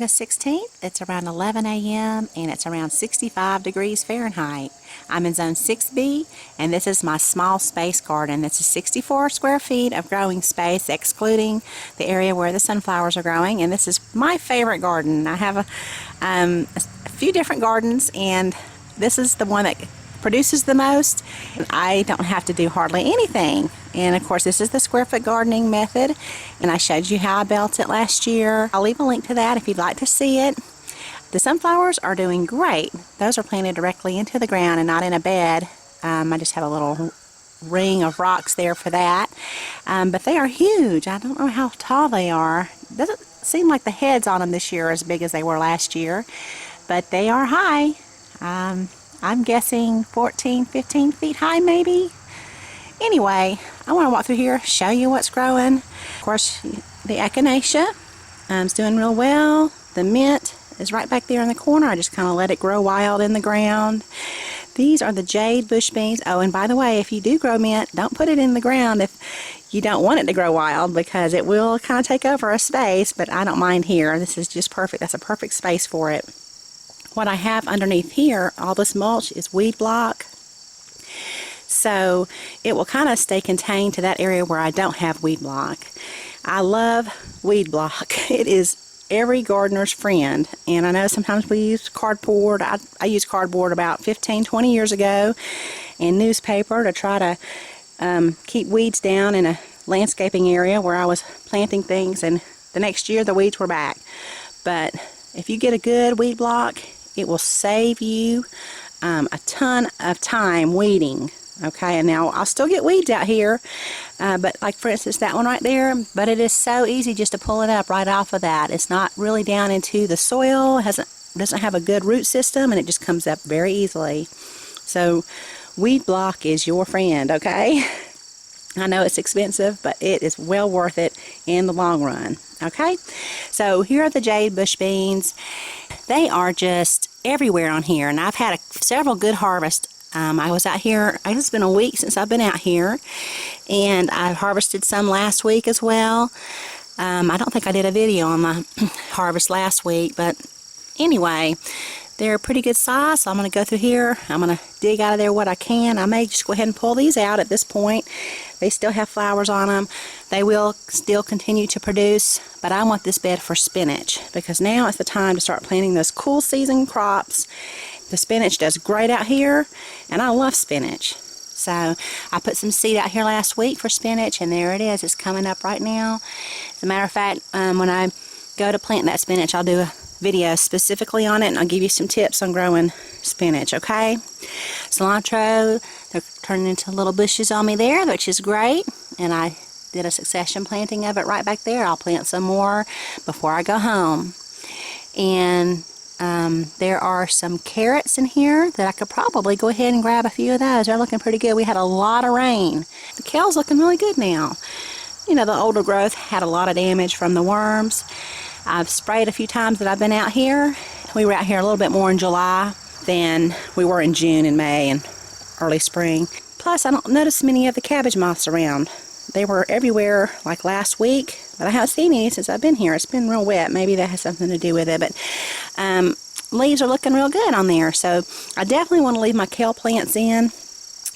August 16th. It's around 11 a.m. and it's around 65 degrees Fahrenheit. I'm in zone 6B and this is my small space garden. It's a 64 square feet of growing space excluding the area where the sunflowers are growing, and this is my favorite garden. I have a few different gardens and this is the one that produces the most. I don't have to do hardly anything, and of course this is the square foot gardening method, and I showed you how I built it last year. I'll leave a link to that if you'd like to see it. The sunflowers are doing great. Those are planted directly into the ground and not in a bed. I just have a little ring of rocks there for that, but they are huge. I don't know how tall they are. Doesn't seem like the heads on them this year are as big as they were last year, but they are high. I'm guessing 14, 15 feet high maybe. Anyway, I want to walk through here, show you what's growing. Of course, the echinacea is doing real well. The mint is right back there in the corner. I just kind of let it grow wild in the ground. These are the jade bush beans. Oh, and by the way, if you do grow mint, don't put it in the ground if you don't want it to grow wild, because it will kind of take over a space, but I don't mind here. This is just perfect. That's a perfect space for it. What I have underneath here, all this mulch, is weed block. So it will kind of stay contained to that area where I don't have weed block. I love weed block. It is every gardener's friend. And I know sometimes we use cardboard. I used cardboard about 15, 20 years ago, and newspaper to try to keep weeds down in a landscaping area where I was planting things, and the next year the weeds were back. But if you get a good weed block, it will save you a ton of time weeding. Okay, and now I'll still get weeds out here, but like for instance that one right there, but it is so easy just to pull it up right off of that. It's not really down into the soil, doesn't have a good root system, and it just comes up very easily. So weed block is your friend, okay? I know it's expensive, but it is well worth it in the long run. Okay, so here are the jade bush beans. They are just everywhere on here, and I've had several good harvests. I was out here, it's been a week since I've been out here, and I harvested some last week as well. I don't think I did a video on my harvest last week, but anyway, they're a pretty good size, so I'm going to go through here. I'm going to dig out of there what I can. I may just go ahead and pull these out at this point. They still have flowers on them. They will still continue to produce, but I want this bed for spinach, because now is the time to start planting those cool season crops. The spinach does great out here, and I love spinach. So I put some seed out here last week for spinach, and there it is. It's coming up right now. As a matter of fact, when I go to plant that spinach, I'll do a video specifically on it, and I'll give you some tips on growing spinach, okay? Cilantro, they're turning into little bushes on me there, which is great, and I did a succession planting of it right back there. I'll plant some more before I go home. And there are some carrots in here that I could probably go ahead and grab a few of those. They're looking pretty good. We had a lot of rain. The kale's looking really good now. You know, the older growth had a lot of damage from the worms. I've sprayed a few times that I've been out here. We were out here a little bit more in July than we were in June and May and early spring. Plus, I don't notice many of the cabbage moths around. They were everywhere like last week, but I haven't seen any since I've been here. It's been real wet. Maybe that has something to do with it, but leaves are looking real good on there. So I definitely want to leave my kale plants in.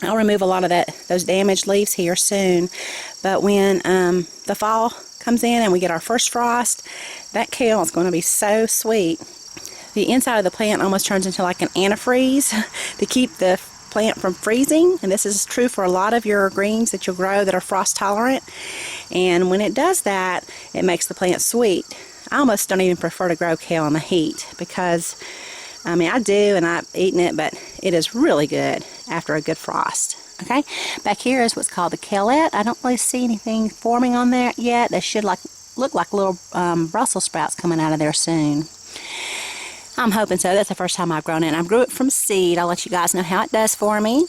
I'll remove a lot of those damaged leaves here soon, but when the fall comes in and we get our first frost, that kale is going to be so sweet. The inside of the plant almost turns into like an antifreeze to keep the plant from freezing, and this is true for a lot of your greens that you'll grow that are frost tolerant. And when it does that, it makes the plant sweet. I almost don't even prefer to grow kale in the heat, because I mean I do and I've eaten it, but it is really good after a good frost. Okay, back here is what's called the kaleette. I don't really see anything forming on there yet. They should look like little Brussels sprouts coming out of there soon. I'm hoping so. That's the first time I've grown it. I grew it from seed. I'll let you guys know how it does for me.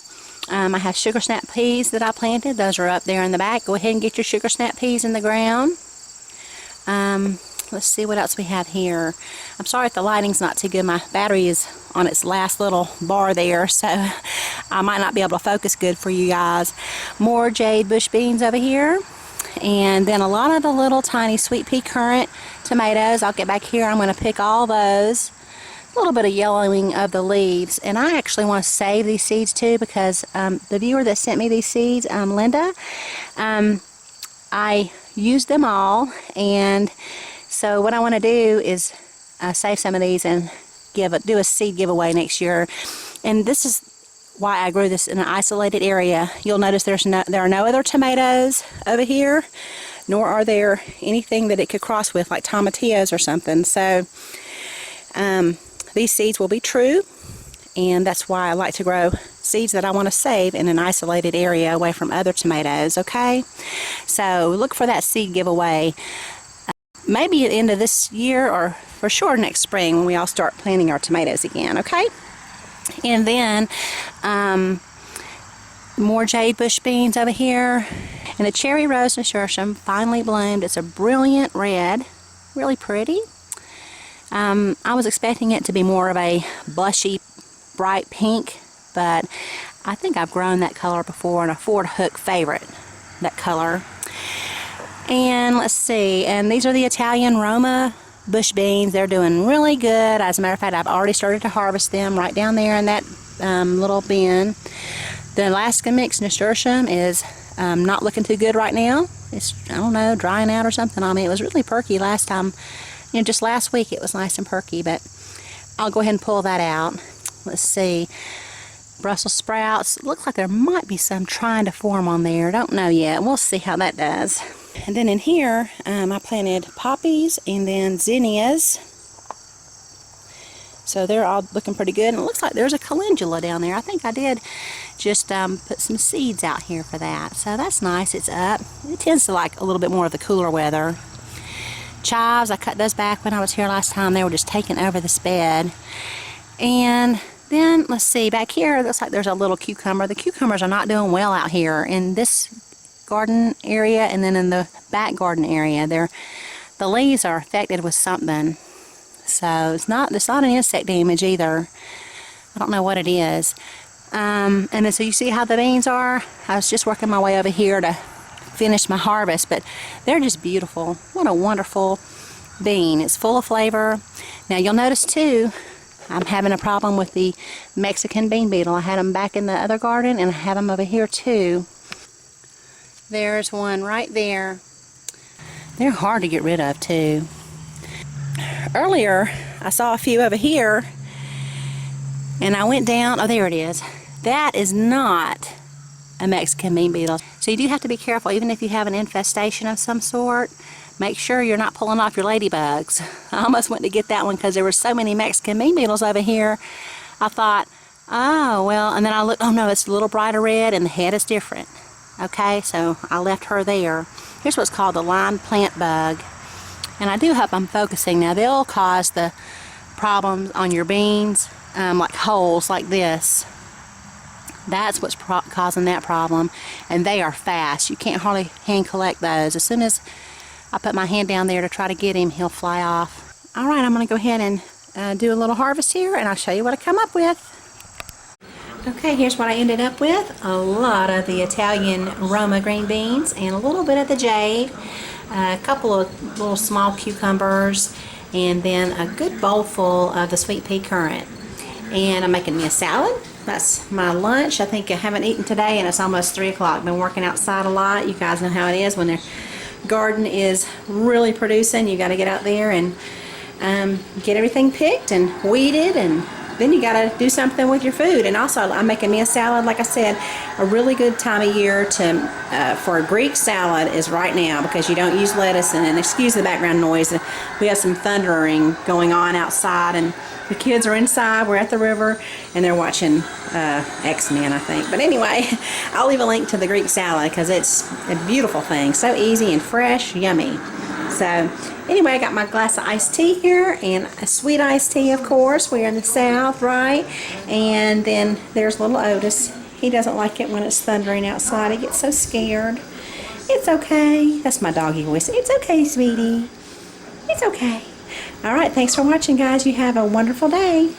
I have sugar snap peas that I planted. Those are up there in the back. Go ahead and get your sugar snap peas in the ground. Let's see what else we have here. I'm sorry if the lighting's not too good. My battery is on its last little bar there, so I might not be able to focus good for you guys. More jade bush beans over here. And then a lot of the little tiny sweet pea currant tomatoes. I'll get back here. I'm going to pick all those. A little bit of yellowing of the leaves. And I actually want to save these seeds too, because the viewer that sent me these seeds, Linda, I used them all. And so what I want to do is save some of these and do a seed giveaway next year. And this is why I grew this in an isolated area. You'll notice there are no other tomatoes over here, nor are there anything that it could cross with, like tomatillos or something. So these seeds will be true, and that's why I like to grow seeds that I want to save in an isolated area away from other tomatoes, okay? So look for that seed giveaway maybe at the end of this year, or for sure next spring when we all start planting our tomatoes again, okay? And then more jade bush beans over here. And the cherry rose nasturtium finally bloomed. It's a brilliant red, really pretty. I was expecting it to be more of a blushy, bright pink, but I think I've grown that color before, and a Ford Hook favorite, that color. And let's see, and these are the Italian Roma bush beans. They're doing really good. As a matter of fact, I've already started to harvest them right down there in that little bin. The Alaska mixed nasturtium is not looking too good right now. It's, I don't know, drying out or something on me. It was really perky last time. You know, just last week it was nice and perky, but I'll go ahead and pull that out. Let's see. Brussels sprouts. Looks like there might be some trying to form on there. Don't know yet. We'll see how that does. And then in here, I planted poppies and then zinnias. So they're all looking pretty good. And it looks like there's a calendula down there. I think I did just put some seeds out here for that. So that's nice. It's up. It tends to like a little bit more of the cooler weather. Chives, I cut those back when I was here last time. They were just taking over this bed. And then, let's see, back here, it looks like there's a little cucumber. The cucumbers are not doing well out here in this garden area, and then in the back garden area. The leaves are affected with something. So it's not an insect damage either. I don't know what it is. And then so you see how the beans are? I was just working my way over here to finish my harvest, but they're just beautiful. What a wonderful bean. It's full of flavor. Now you'll notice too, I'm having a problem with the Mexican bean beetle. I had them back in the other garden, and I have them over here too. There's one right there. They're hard to get rid of too. Earlier I saw a few over here, and I went down. Oh, there it is. That is not a Mexican bean beetle. So you do have to be careful, even if you have an infestation of some sort. Make sure you're not pulling off your ladybugs. I almost went to get that one because there were so many Mexican bean beetles over here. I thought, oh, well, and then I looked, oh no, it's a little brighter red and the head is different. Okay, so I left her there. Here's what's called the lime plant bug. And I do hope I'm focusing. Now, they'll cause the problems on your beans, like holes like this. That's what's causing that problem. And they are fast. You can't hardly hand collect those. As soon as I put my hand down there to try to get him, he'll fly off. All right, I'm going to go ahead and do a little harvest here, and I'll show you what I come up with. Okay, here's what I ended up with. A lot of the Italian Roma green beans and a little bit of the jade, a couple of little small cucumbers, and then a good bowl full of the sweet pea currant. And I'm making me a salad. That's my lunch. I think I haven't eaten today, and it's almost 3 o'clock. Been working outside a lot. You guys know how it is when the garden is really producing. You got to get out there and get everything picked and weeded, and then you got to do something with your food. And also, I'm making me a salad. Like I said, a really good time of year for a Greek salad is right now, because you don't use lettuce. And excuse the background noise. We have some thundering going on outside, and the kids are inside. We're at the river, and they're watching X-Men, I think. But anyway, I'll leave a link to the Greek salad because it's a beautiful thing. So easy and fresh, yummy. So anyway, I got my glass of iced tea here, and a sweet iced tea, of course. We're in the South, right? And then there's little Otis. He doesn't like it when it's thundering outside. He gets so scared. It's okay. That's my doggy voice. It's okay, sweetie. It's okay. All right, thanks for watching, guys. You have a wonderful day.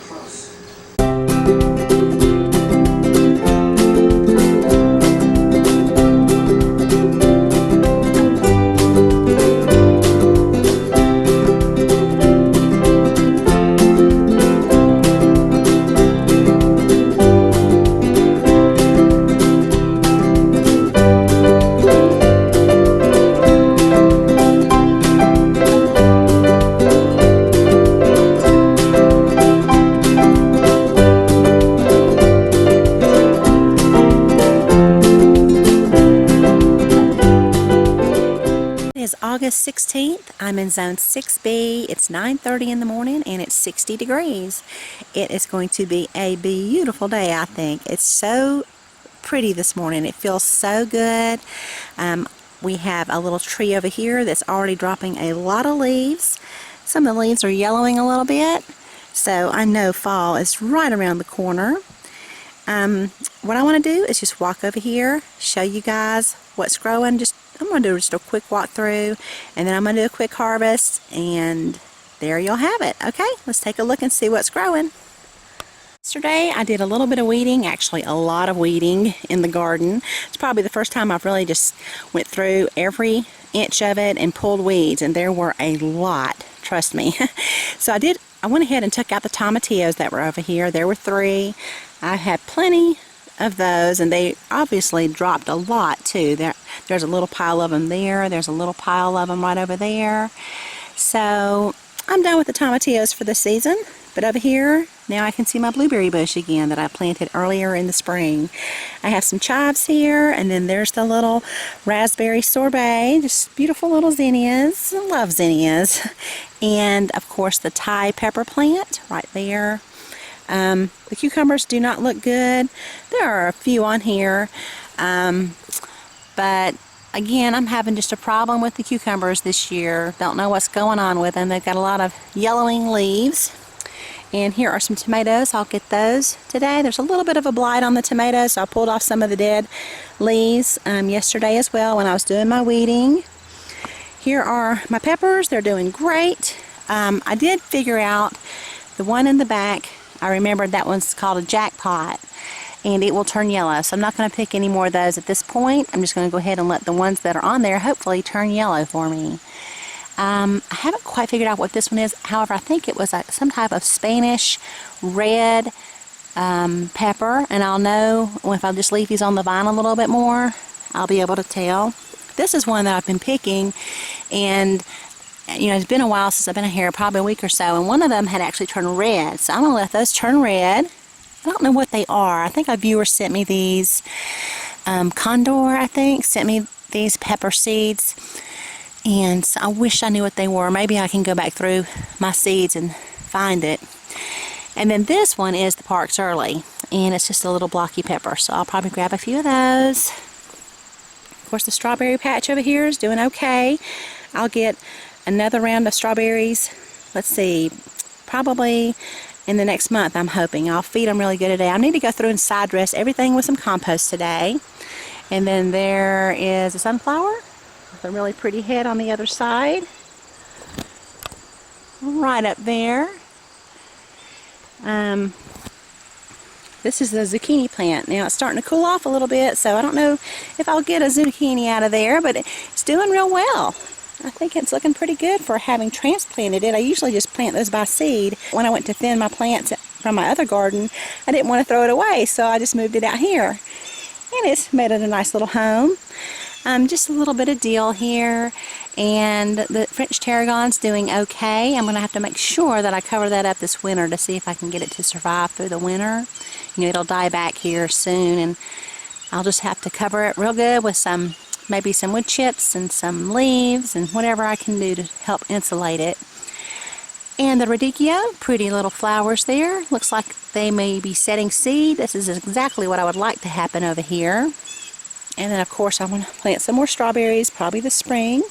August 16th. I'm in zone 6B. It's 9:30 in the morning and it's 60 degrees. It is going to be a beautiful day, I think. It's so pretty this morning. It feels so good. We have a little tree over here that's already dropping a lot of leaves. Some of the leaves are yellowing a little bit, so I know fall is right around the corner. What I want to do is just walk over here, show you guys what's growing. I'm going to do just a quick walk through, and then I'm going to do a quick harvest, and there you'll have it. Okay, let's take a look and see what's growing. Yesterday I did a little bit of weeding, actually a lot of weeding in the garden. It's probably the first time I've really just went through every inch of it and pulled weeds, and there were a lot, trust me. So I went ahead and took out the tomatillos that were over here. There were 3. I had plenty of those, and they obviously dropped a lot too. There's a little pile of them there. There's a little pile of them right over there. So I'm done with the tomatillos for the season. But over here, now I can see my blueberry bush again that I planted earlier in the spring. I have some chives here, and then there's the little raspberry sorbet, just beautiful little zinnias. I love zinnias. And of course the Thai pepper plant right there. The cucumbers do not look good. There are a few on here, but again, I'm having just a problem with the cucumbers this year. Don't know what's going on with them. They've got a lot of yellowing leaves. And here are some tomatoes. I'll get those today. There's a little bit of a blight on the tomatoes, so I pulled off some of the dead leaves yesterday as well when I was doing my weeding. Here are my peppers. They're doing great. I did figure out the one in the back. I remembered that one's called a jackpot, and it will turn yellow. So I'm not going to pick any more of those at this point. I'm just going to go ahead and let the ones that are on there hopefully turn yellow for me. I haven't quite figured out what this one is. However, I think it was some type of Spanish red pepper, and I'll know if I just leave these on the vine a little bit more, I'll be able to tell. This is one that I've been picking, and you know, it's been a while since I've been here, probably a week or so, and one of them had actually turned red. So I'm going to let those turn red. I don't know what they are. I think a viewer sent me these, Condor, I think, sent me these pepper seeds. And so I wish I knew what they were. Maybe I can go back through my seeds and find it. And then this one is the Parks Early, and it's just a little blocky pepper. So I'll probably grab a few of those. Of course, the strawberry patch over here is doing okay. I'll get another round of strawberries, let's see, probably in the next month, I'm hoping. I'll feed them really good today. I need to go through and side dress everything with some compost today. And then there is a sunflower with a really pretty head on the other side. Right up there. This is the zucchini plant. Now it's starting to cool off a little bit, so I don't know if I'll get a zucchini out of there, but it's doing real well. I think it's looking pretty good for having transplanted it. I usually just plant those by seed. When I went to thin my plants from my other garden, I didn't want to throw it away, so I just moved it out here. And it's made it a nice little home. Just a little bit of dill here, and the French tarragon's doing okay. I'm going to have to make sure that I cover that up this winter to see if I can get it to survive through the winter. You know, it'll die back here soon, and I'll just have to cover it real good with maybe some wood chips and some leaves and whatever I can do to help insulate it. And the radicchio, pretty little flowers there. Looks like they may be setting seed. This is exactly what I would like to happen over here. And then of course I want to plant some more strawberries, probably this spring.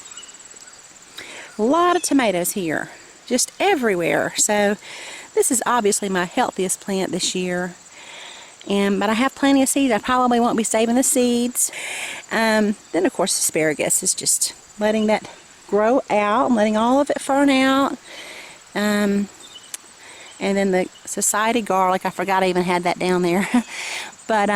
A lot of tomatoes here, just everywhere. So this is obviously my healthiest plant this year. But I have plenty of seeds. I probably won't be saving the seeds. Then of course asparagus is just letting that grow out. I'm letting all of it fern out. And then the society garlic, I forgot I even had that down there. But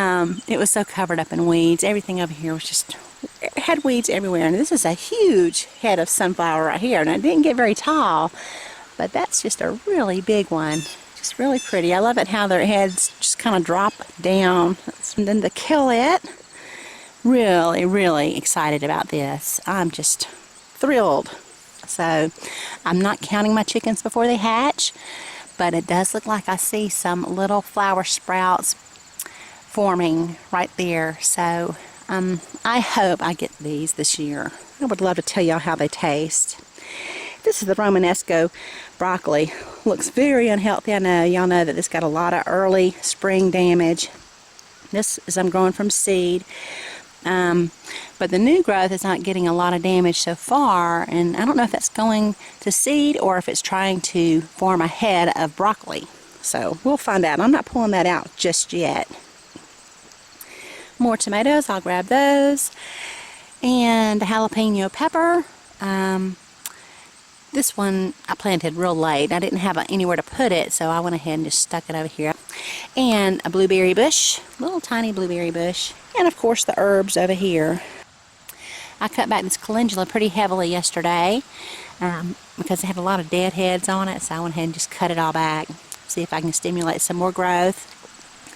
it was so covered up in weeds. Everything over here was just, it had weeds everywhere. And this is a huge head of sunflower right here. And it didn't get very tall, but that's just a really big one. Just really pretty. I love it how their heads just kind of drop down. And then the kale, really, really excited about this. I'm just thrilled. So I'm not counting my chickens before they hatch, but it does look like I see some little flower sprouts forming right there. So I hope I get these this year. I would love to tell y'all how they taste. This is the Romanesco broccoli. Looks very unhealthy, I know. Y'all know that this got a lot of early spring damage. This is I'm growing from seed. But the new growth is not getting a lot of damage so far, and I don't know if that's going to seed or if it's trying to form a head of broccoli. So we'll find out. I'm not pulling that out just yet. More tomatoes, I'll grab those. And a jalapeno pepper. This one I planted real late. I didn't have anywhere to put it, so I went ahead and just stuck it over here. And a blueberry bush, little tiny blueberry bush. And of course the herbs over here. I cut back this calendula pretty heavily yesterday because it had a lot of dead heads on it, so I went ahead and just cut it all back. See if I can stimulate some more growth.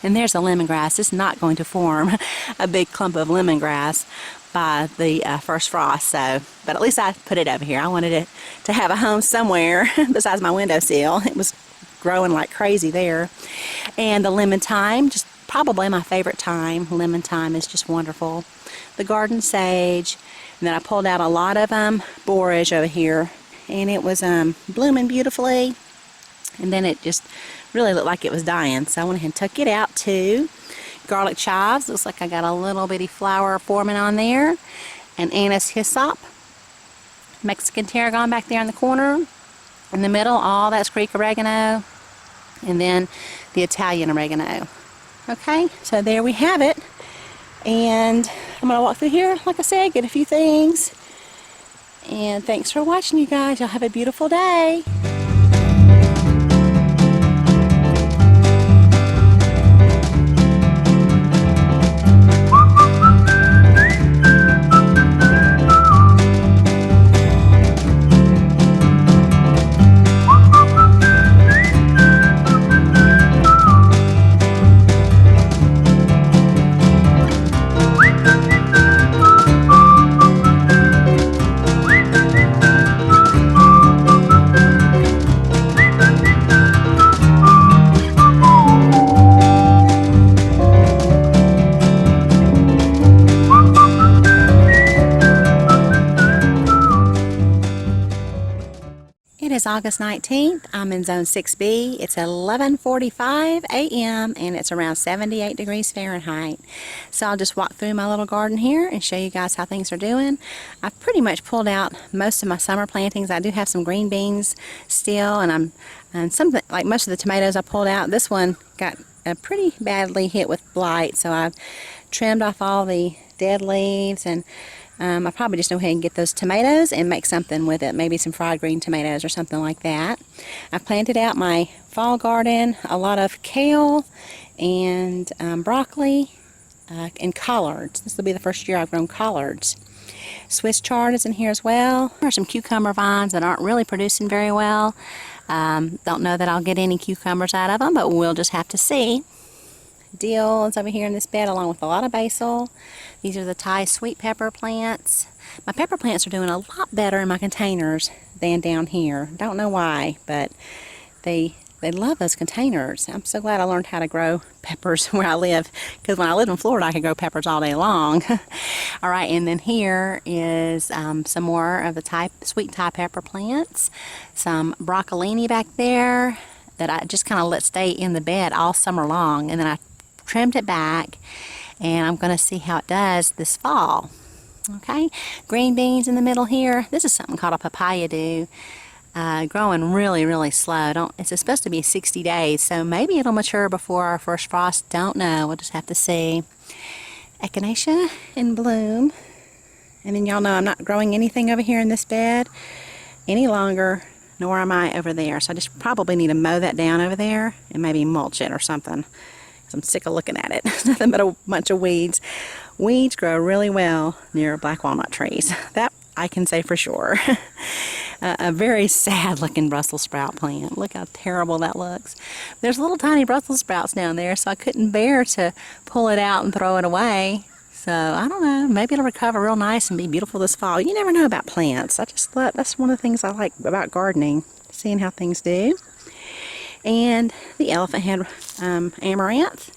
And there's the lemongrass. It's not going to form a big clump of lemongrass by the first frost, but at least I put it over here. I wanted it to have a home somewhere besides my windowsill. It was growing like crazy there. And the lemon thyme, just probably my favorite thyme. Lemon thyme is just wonderful. The garden sage, and then I pulled out a lot of borage over here, and it was blooming beautifully, and then it just really looked like it was dying, so I went ahead and took it out too. Garlic chives, looks like I got a little bitty flower forming on there. And anise hyssop. Mexican tarragon back there in the corner. In the middle, all that's Greek oregano. And then the Italian oregano. Okay, so there we have it. And I'm going to walk through here, like I said, get a few things. And thanks for watching, you guys. Y'all have a beautiful day. It is August 19th. I'm in zone 6B. It's 11:45 a.m. and it's around 78 degrees Fahrenheit. So I'll just walk through my little garden here and show you guys how things are doing. I've pretty much pulled out most of my summer plantings. I do have some green beans still, and something like most of the tomatoes I pulled out. This one got pretty badly hit with blight, so I've trimmed off all the dead leaves, and I'll probably just go ahead and get those tomatoes and make something with it, maybe some fried green tomatoes or something like that. I've planted out my fall garden, a lot of kale and broccoli and collards. This will be the first year I've grown collards. Swiss chard is in here as well. There are some cucumber vines that aren't really producing very well. Don't know that I'll get any cucumbers out of them, but we'll just have to see. Dill is over here in this bed along with a lot of basil. These are the Thai sweet pepper plants. My pepper plants are doing a lot better in my containers than down here. Don't know why, but they love those containers. I'm so glad I learned how to grow peppers where I live, because when I lived in Florida I could grow peppers all day long. Alright, and then here is some more of the sweet Thai pepper plants. Some broccolini back there that I just kind of let stay in the bed all summer long, and then I trimmed it back, and I'm going to see how it does this fall. Okay, green beans in the middle here. This is something called a papaya dew. Growing really slow. It's supposed to be 60 days, so maybe it'll mature before our first frost. Don't know. We'll just have to see. Echinacea in bloom. And then y'all know I'm not growing anything over here in this bed any longer, nor am I over there. So I just probably need to mow that down over there and maybe mulch it or something. I'm sick of looking at it. It's nothing but a bunch of weeds. Weeds grow really well near black walnut trees. That I can say for sure. A very sad looking Brussels sprout plant. Look how terrible that looks. There's little tiny Brussels sprouts down there, so I couldn't bear to pull it out and throw it away. So I don't know, maybe it'll recover real nice and be beautiful this fall. You never know about plants. That's one of the things I like about gardening, seeing how things do. And the elephant head amaranth,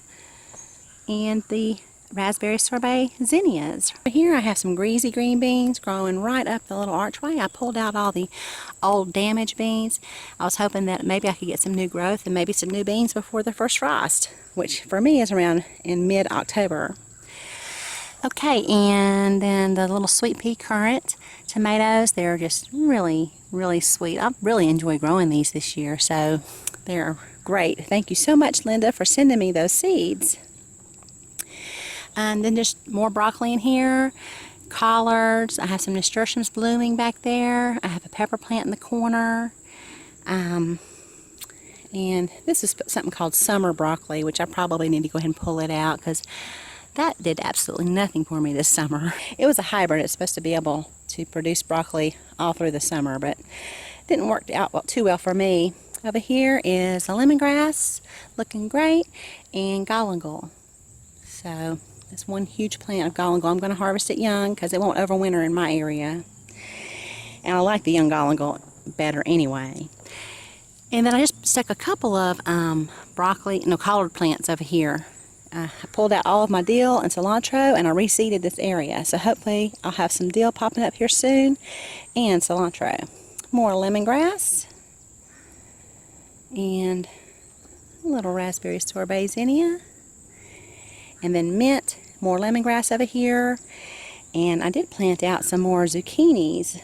and the raspberry sorbet zinnias. Here I have some greasy green beans growing right up the little archway. I pulled out all the old damaged beans. I was hoping that maybe I could get some new growth and maybe some new beans before the first frost, which for me is around in mid-October. Okay, and then the little sweet pea currant tomatoes, they're just really, really sweet. I really enjoy growing these this year, so they're great. Thank you so much, Linda, for sending me those seeds. And then just more broccoli in here, collards. I have some nasturtiums blooming back there. I have a pepper plant in the corner. And this is something called summer broccoli, which I probably need to go ahead and pull it out because that did absolutely nothing for me this summer. It was a hybrid. It's supposed to be able to produce broccoli all through the summer, but it didn't work out too well for me. Over here is a lemongrass, looking great, and galangal. So that's one huge plant of galangal. I'm going to harvest it young because it won't overwinter in my area. And I like the young galangal better anyway. And then I just stuck a couple of collard plants over here. I pulled out all of my dill and cilantro and I reseeded this area. So hopefully I'll have some dill popping up here soon and cilantro. More lemongrass. And a little raspberry sorbet zinnia. And then mint, more lemongrass over here. And I did plant out some more zucchinis.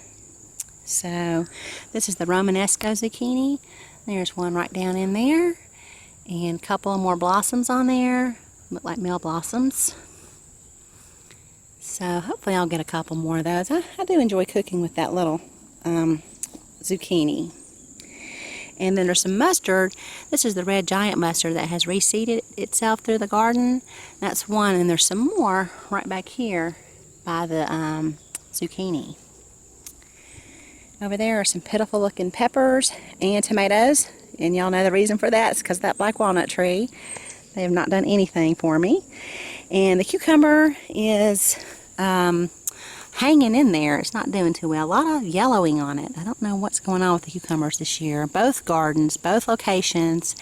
So this is the Romanesco zucchini. There's one right down in there. And a couple of more blossoms on there. Look like male blossoms. So hopefully I'll get a couple more of those. I do enjoy cooking with that little zucchini. And then there's some mustard. This is the red giant mustard that has reseeded itself through the garden. That's one, and there's some more right back here by the zucchini. Over there are some pitiful looking peppers and tomatoes. And y'all know the reason for that. It's because of that black walnut tree. They have not done anything for me. And the cucumber is hanging in there. It's not doing too well. A lot of yellowing on it. I don't know what's going on with the cucumbers this year. Both gardens, both locations,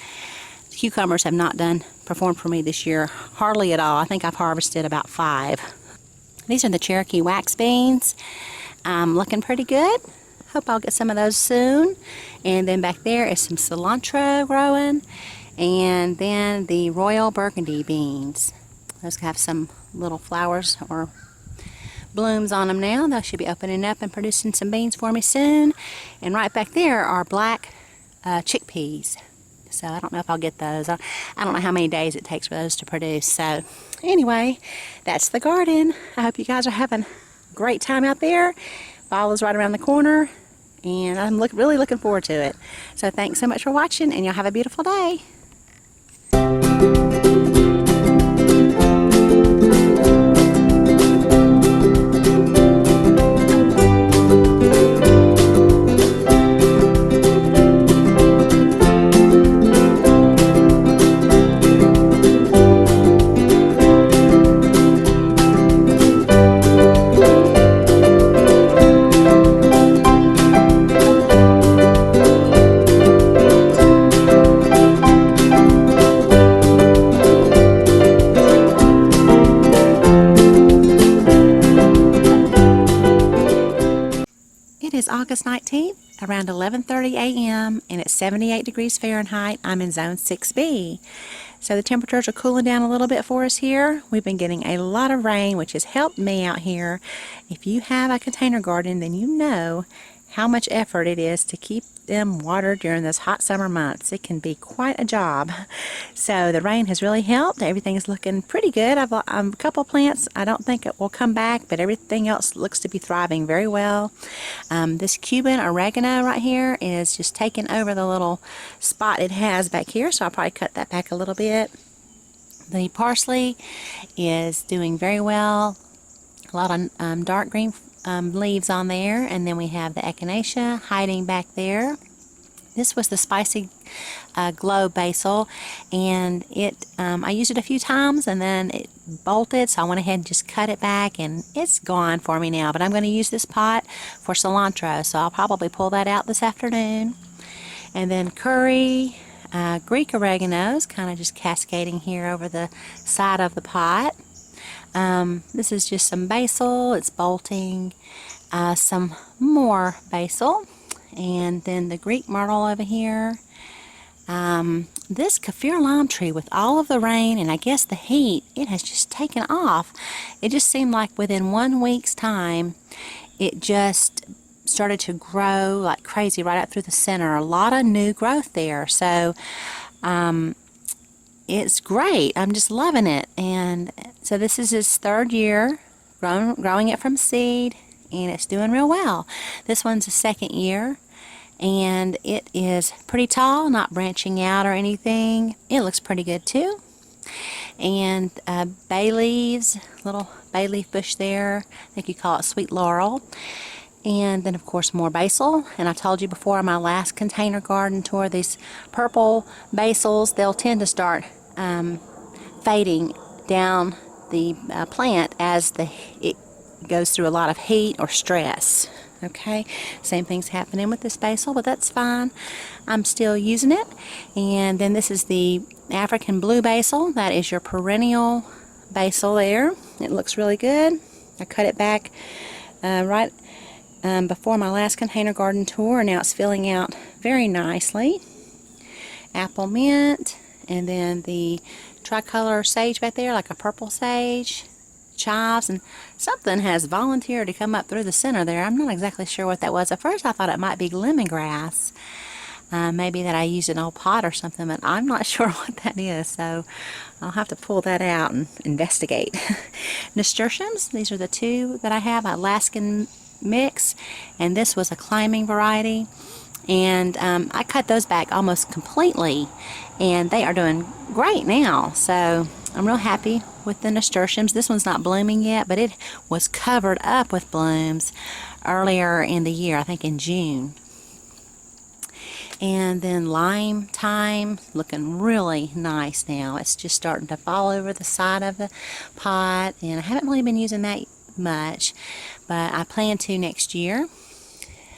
the cucumbers have not performed for me this year. Hardly at all. I think I've harvested about 5. These are the Cherokee wax beans. Looking pretty good. Hope I'll get some of those soon. And then back there is some cilantro growing. And then the Royal Burgundy beans. Those have some little flowers or blooms on them now. They should be opening up and producing some beans for me soon. And right back there are black chickpeas. So I don't know if I'll get those. I don't know how many days it takes for those to produce. So anyway, that's the garden. I hope you guys are having a great time out there. Fall is right around the corner. And I'm really looking forward to it. So thanks so much for watching, and y'all have a beautiful day. It is August 19th, around 11:30 a.m., and it's 78 degrees Fahrenheit. I'm in zone 6B. So the temperatures are cooling down a little bit for us here. We've been getting a lot of rain, which has helped me out here. If you have a container garden, then you know how much effort it is to keep them watered during those hot summer months. It can be quite a job. So the rain has really helped. Everything is looking pretty good. I've a couple plants, I don't think it will come back, but everything else looks to be thriving very well. This Cuban oregano right here is just taking over the little spot it has back here, so I'll probably cut that back a little bit. The parsley is doing very well. A lot of dark green leaves on there, and then we have the echinacea hiding back there. This was the spicy glow basil, and I used it a few times and then it bolted, so I went ahead and just cut it back, and it's gone for me now. But I'm going to use this pot for cilantro, so I'll probably pull that out this afternoon. And then curry, Greek oregano is kind of just cascading here over the side of the pot. This is just some basil. It's bolting. Some more basil. And then the Greek myrtle over here. This Kaffir lime tree, with all of the rain and I guess the heat, it has just taken off. It just seemed like within 1 week's time, it just started to grow like crazy right up through the center. A lot of new growth there. So it's great. I'm just loving it. And so this is his 3rd year growing it from seed, and it's doing real well. This one's the 2nd year, and it is pretty tall, not branching out or anything. It looks pretty good too. And bay leaves, little bay leaf bush there. I think you call it sweet laurel. And then of course more basil. And I told you before in my last container garden tour, these purple basils, they'll tend to start fading down the plant as it goes through a lot of heat or stress. Okay, same thing's happening with this basil, but that's fine. I'm still using it. And then this is the African blue basil. That is your perennial basil there. It looks really good. I cut it back right before my last container garden tour, and now it's filling out very nicely. Apple mint, and then the tricolor sage back there, like a purple sage. Chives, and something has volunteered to come up through the center there. I'm not exactly sure what that was. At first I thought it might be lemongrass. Maybe that I used an old pot or something, but I'm not sure what that is, so I'll have to pull that out and investigate. Nasturtiums, these are the 2 that I have, Alaskan mix, and this was a climbing variety. And I cut those back almost completely, and they are doing great now. So I'm real happy with the nasturtiums. This one's not blooming yet, but it was covered up with blooms earlier in the year, I think in June. And then lime thyme, looking really nice now. It's just starting to fall over the side of the pot, and I haven't really been using that much, but I plan to next year.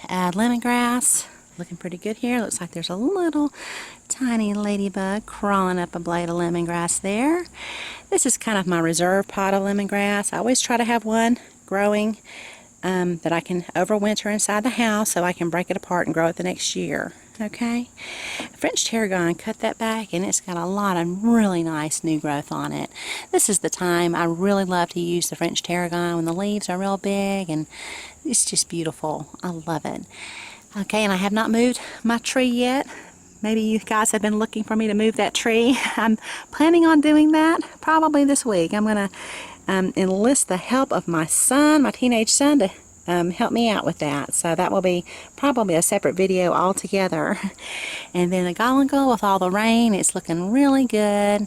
Lemongrass, looking pretty good here. Looks like there's a little tiny ladybug crawling up a blade of lemongrass there. This is kind of my reserve pot of lemongrass. I always try to have one growing that I can overwinter inside the house so I can break it apart and grow it the next year. Okay, French tarragon, cut that back, and it's got a lot of really nice new growth on it. This is the time I really love to use the French tarragon when the leaves are real big, and it's just beautiful. I love it. Okay, and I have not moved my tree yet. Maybe you guys have been looking for me to move that tree. I'm planning on doing that probably this week. I'm going to enlist the help of my son, my teenage son, to help me out with that. So that will be probably a separate video altogether. And then the galangal, with all the rain, it's looking really good.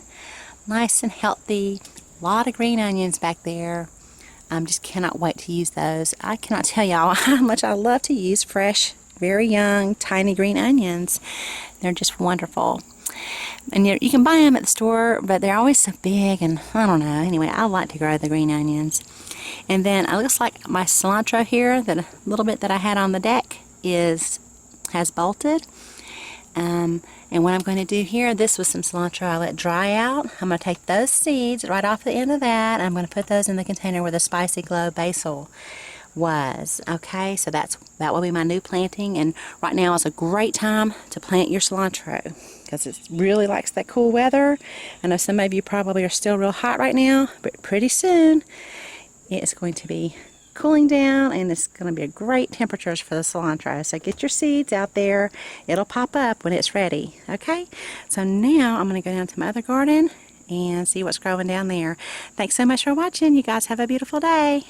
Nice and healthy. A lot of green onions back there. I just cannot wait to use those. I cannot tell y'all how much I love to use fresh, very young, tiny green onions. They're just wonderful. And you can buy them at the store, but they're always so big, and I don't know. Anyway, I like to grow the green onions. And then it looks like my cilantro here, that a little bit that I had on the deck, has bolted. And what I'm going to do here, this was some cilantro I let dry out. I'm going to take those seeds right off the end of that, and I'm going to put those in the container where the Spicy Glow basil was. Okay, so that will be my new planting, and right now is a great time to plant your cilantro because it really likes that cool weather. I know some of you probably are still real hot right now, but pretty soon it's going to be cooling down, and it's going to be a great temperatures for the cilantro. So get your seeds out there. It'll pop up when it's ready. Okay, so now I'm going to go down to my other garden and see what's growing down there. Thanks so much for watching. You guys have a beautiful day.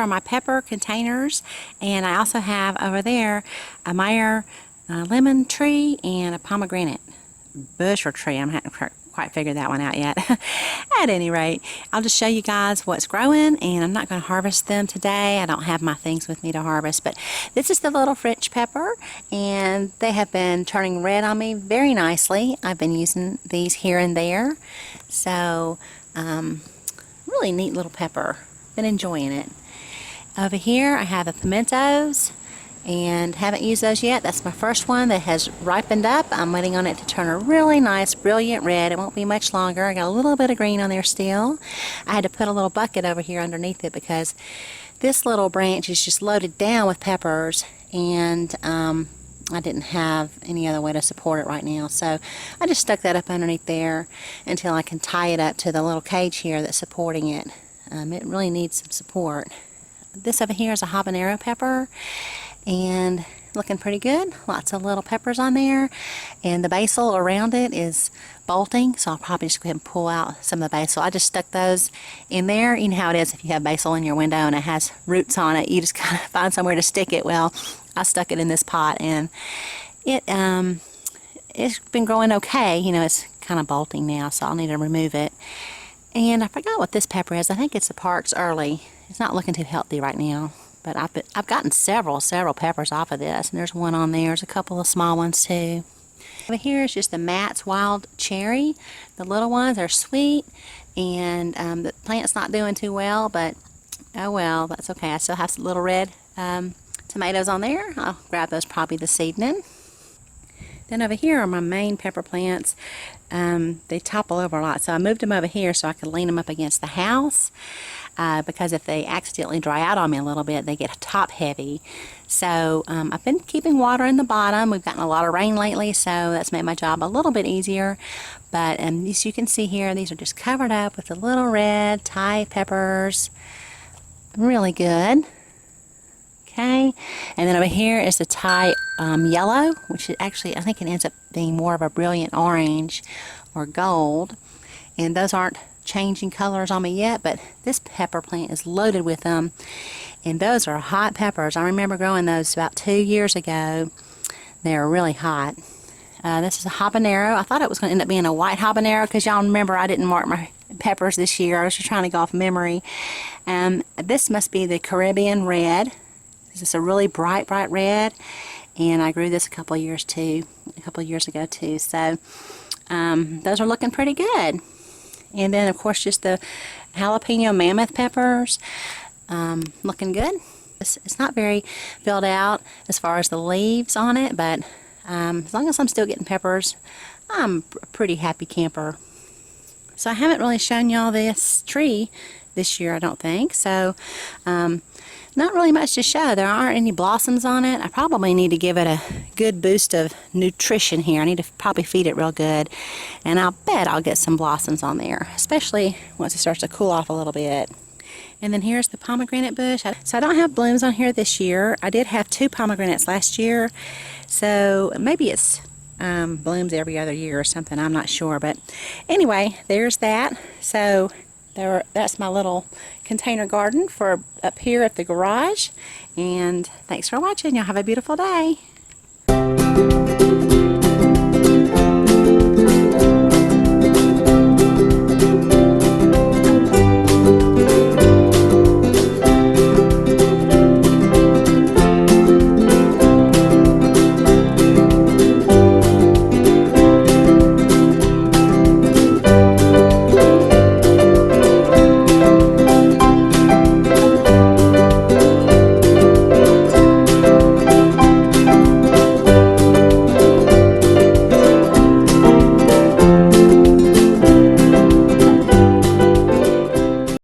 are my pepper containers, and I also have over there a Meyer lemon tree and a pomegranate bush or tree. I haven't quite figured that one out yet. At any rate, I'll just show you guys what's growing, and I'm not going to harvest them today. I don't have my things with me to harvest, but this is the little French pepper, and they have been turning red on me very nicely. I've been using these here and there, so really neat little pepper. Been enjoying it. Over here I have the pimentos, and haven't used those yet. That's my first one that has ripened up. I'm waiting on it to turn a really nice brilliant red. It won't be much longer. I got a little bit of green on there still. I had to put a little bucket over here underneath it because this little branch is just loaded down with peppers, and I didn't have any other way to support it right now, so I just stuck that up underneath there until I can tie it up to the little cage here that's supporting it. It really needs some support. This over here is a habanero pepper, and looking pretty good. Lots of little peppers on there, and the basil around it is bolting, so I'll probably just go ahead and pull out some of the basil. I just stuck those in there. You know how it is if you have basil in your window and it has roots on it, you just kind of find somewhere to stick it. Well, I stuck it in this pot, and it's been growing okay. You know, it's kind of bolting now, so I'll need to remove it. And I forgot what this pepper is. I think it's the Parks Early. It's not looking too healthy right now, but I've gotten several peppers off of this, and there's one on there. There's a couple of small ones too. Over here is just the Matt's Wild Cherry. The little ones are sweet, and the plant's not doing too well, but oh well, that's okay. I still have some little red tomatoes on there. I'll grab those probably this evening. Then over here are my main pepper plants. They topple over a lot, so I moved them over here so I could lean them up against the house, because if they accidentally dry out on me a little bit, they get top heavy. So I've been keeping water in the bottom. We've gotten a lot of rain lately, so that's made my job a little bit easier. But as you can see here, these are just covered up with the little red Thai peppers. Really good. Okay, and then over here is the Thai yellow, which is actually, I think it ends up being more of a brilliant orange or gold. And those aren't changing colors on me yet, but this pepper plant is loaded with them, and those are hot peppers. I remember growing those about 2 years ago. They're really hot. This is a habanero. I thought it was going to end up being a white habanero because y'all remember I didn't mark my peppers this year. I was just trying to go off memory. This must be the Caribbean red. This is a really bright red, and I grew this a couple of years ago too. So those are looking pretty good. And then of course just the jalapeno mammoth peppers, looking good. It's not very filled out as far as the leaves on it, but as long as I'm still getting peppers, I'm a pretty happy camper. So I haven't really shown y'all this tree this year, I don't think. So not really much to show. There aren't any blossoms on it. I probably need to give it a good boost of nutrition here. I need to probably feed it real good, and I'll bet I'll get some blossoms on there, especially once it starts to cool off a little bit. And then here's the pomegranate bush. So I don't have blooms on here this year. I did have 2 pomegranates last year, so maybe it's blooms every other year or something. I'm not sure, but anyway, there's that. So that's my little container garden for up here at the garage, and thanks for watching. Y'all have a beautiful day.